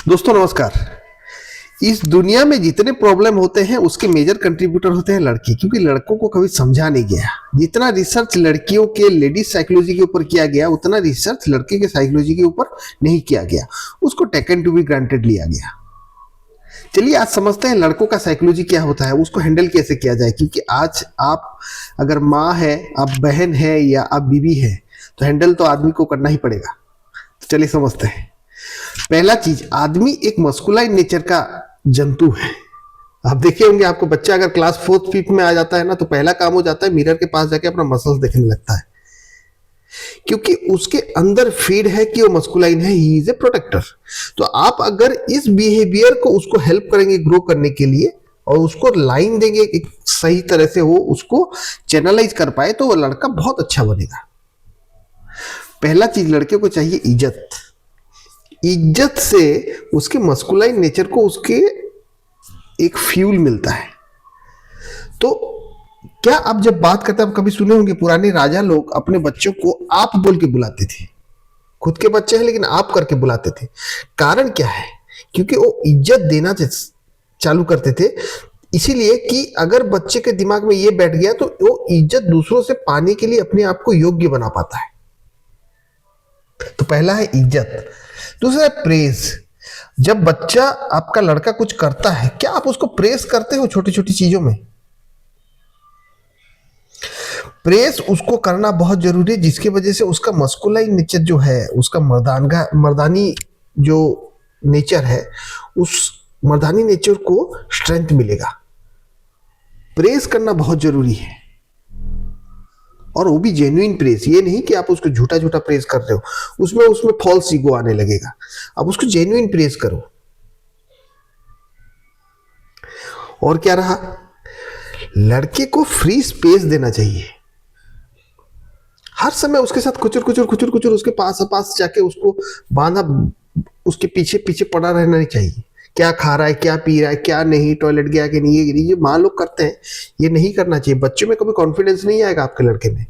दोस्तों नमस्कार। इस दुनिया में जितने प्रॉब्लम होते हैं उसके मेजर कंट्रीब्यूटर होते हैं लड़के, क्योंकि लड़कों को कभी समझा नहीं गया। जितना रिसर्च लड़कियों के लेडीज साइकोलॉजी के ऊपर किया गया उतना रिसर्च लड़के के साइकोलॉजी के ऊपर नहीं किया गया, उसको टेकन टू बी ग्रांटेड लिया गया। चलिए आज समझते हैं लड़कों का साइकोलॉजी क्या होता है, उसको हैंडल कैसे किया जाए। क्योंकि आज आप अगर माँ है, आप बहन है या आप बीवी है, तो हैंडल तो आदमी को करना ही पड़ेगा। तो चलिए समझते हैं। पहला चीज, आदमी एक मस्कुलाइन नेचर का जंतु है। आप देखे होंगे, आपको बच्चा अगर क्लास 4th 5th में आ जाता है ना, तो पहला काम हो जाता है मिरर के पास जाके अपना मसल्स देखने लगता है, क्योंकि उसके अंदर फीड है कि वो मस्कुलाइन है, ही इज ए प्रोटेक्टर। तो आप अगर इस बिहेवियर को उसको हेल्प करेंगे ग्रो करने के लिए और उसको लाइन देंगे एक सही तरह से वो उसको चैनलाइज कर पाए, तो वो लड़का बहुत अच्छा बनेगा। पहला चीज, लड़के को चाहिए इज्जत। इज्जत से उसके मस्कुलाइन नेचर को उसके एक फ्यूल मिलता है। तो क्या आप जब बात करते हैं, आप कभी सुने होंगे पुराने राजा लोग अपने बच्चों को आप बोल के बुलाते थे। खुद के बच्चे हैं लेकिन आप करके बुलाते थे। कारण क्या है? क्योंकि वो इज्जत देना चालू करते थे, इसीलिए कि अगर बच्चे के दिमाग में ये बैठ गया तो वो इज्जत दूसरों से पाने के लिए अपने आप को योग्य बना पाता है। तो पहला है इज्जत। दूसरा है प्रेज। जब बच्चा आपका लड़का कुछ करता है, क्या आप उसको प्रेज करते हो छोटी छोटी चीजों में? प्रेज उसको करना बहुत जरूरी है, जिसकी वजह से उसका मस्कुलाइन नेचर जो है, उसका मर्दानी जो नेचर है, उस मर्दानी नेचर को स्ट्रेंथ मिलेगा। प्रेज करना बहुत जरूरी है, और वो भी जेन्युइन प्रेज। ये नहीं कि आप उसको झूठा झूठा प्रेज कर रहे हो, उसमें फॉल्स ईगो आने लगेगा। आप उसको जेन्युइन प्रेज करो। और क्या रहा, लड़के को फ्री स्पेस देना चाहिए। हर समय उसके साथ कुचुर कुचुर उसके पास जाके उसको बांधा, उसके पीछे पीछे पड़ा रहना नहीं चाहिए। क्या खा रहा है, क्या पी रहा है, क्या नहीं, टॉयलेट गया कि नहीं, ये माँ लोग करते हैं, ये नहीं करना चाहिए। बच्चों में कभी कॉन्फिडेंस नहीं आएगा आपके लड़के में।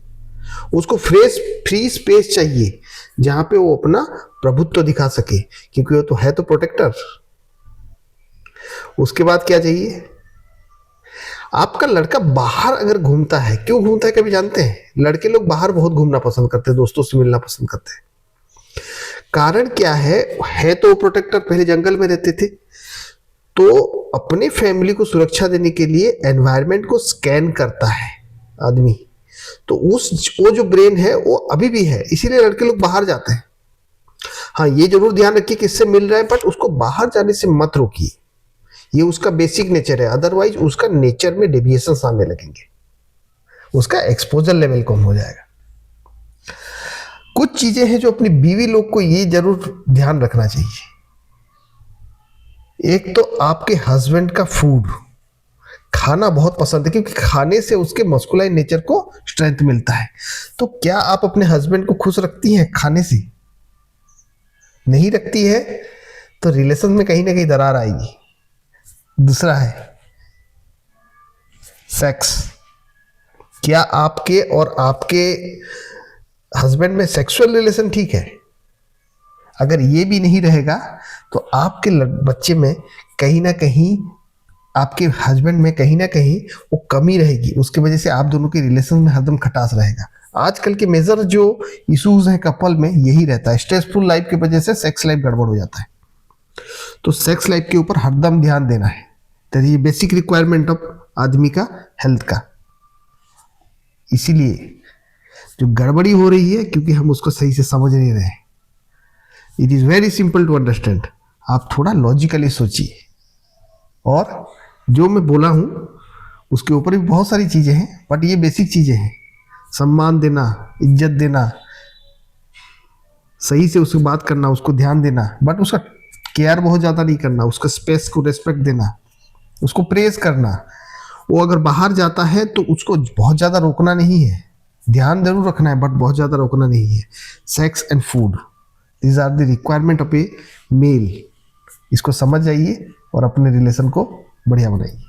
उसको फ्री स्पेस चाहिए जहां पे वो अपना प्रभुत्व दिखा सके, क्योंकि वो तो है तो प्रोटेक्टर। उसके बाद क्या चाहिए, आपका लड़का बाहर अगर घूमता है, क्यों घूमता है कभी जानते हैं? लड़के लोग बाहर बहुत घूमना पसंद करते हैं, दोस्तों से मिलना पसंद करते हैं। कारण क्या है तो प्रोटेक्टर, पहले जंगल में रहते थे, तो अपने फैमिली को सुरक्षा देने के लिए एनवायरनमेंट को स्कैन करता है आदमी। तो वो जो ब्रेन है वो अभी भी है, इसीलिए लड़के लोग बाहर जाते हैं। हाँ, ये जरूर ध्यान रखिए किससे मिल रहा है, बट उसको बाहर जाने से मत रोकिए। ये उसका बेसिक नेचर है, अदरवाइज उसका नेचर में डेविएशन आने लगेंगे, उसका एक्सपोजर लेवल कम हो जाएगा। कुछ चीजें हैं जो अपनी बीवी लोग को ये जरूर ध्यान रखना चाहिए। एक तो आपके हस्बैंड का फूड, खाना बहुत पसंद है, क्योंकि खाने से उसके मस्कुलाइन नेचर को स्ट्रेंथ मिलता है। तो क्या आप अपने हस्बैंड को खुश रखती हैं खाने से? नहीं रखती है तो रिलेशन में कहीं ना कहीं दरार आएगी। दूसरा है सेक्स। क्या आपके और आपके हस्बैंड में सेक्सुअल रिलेशन ठीक है? अगर ये भी नहीं रहेगा तो आपके बच्चे में कहीं ना कहीं, आपके हस्बैंड में कहीं ना कहीं वो कमी रहेगी। उसकी वजह से आप दोनों के रिलेशन में हरदम खटास रहेगा। आजकल के मेजर जो इश्यूज हैं कपल में यही रहता है। स्ट्रेसफुल लाइफ की वजह से सेक्स लाइफ गड़बड़ हो जाता है। तो सेक्स लाइफ के ऊपर हरदम ध्यान देना है। तो ये बेसिक रिक्वायरमेंट ऑफ आदमी का हेल्थ का। इसीलिए जो गड़बड़ी हो रही है, क्योंकि हम उसको सही से समझ नहीं रहे। It is very simple to understand. आप थोड़ा लॉजिकली सोचिए, और जो मैं बोला हूं उसके ऊपर भी बहुत सारी चीजें हैं, बट ये बेसिक चीजें हैं। सम्मान देना, इज्जत देना, सही से उससे बात करना, उसको ध्यान देना, बट उसका केयर बहुत ज्यादा नहीं करना, उसका स्पेस को रेस्पेक्ट देना, उसको प्रेज करना। वो अगर बाहर जाता है तो उसको बहुत ज्यादा रोकना नहीं है, ध्यान जरूर रखना है, बट बहुत ज्यादा रोकना नहीं है। Sex and food, these are the requirement of a male. इसको समझ जाइए और अपने रिलेशन को बढ़िया बनाइए।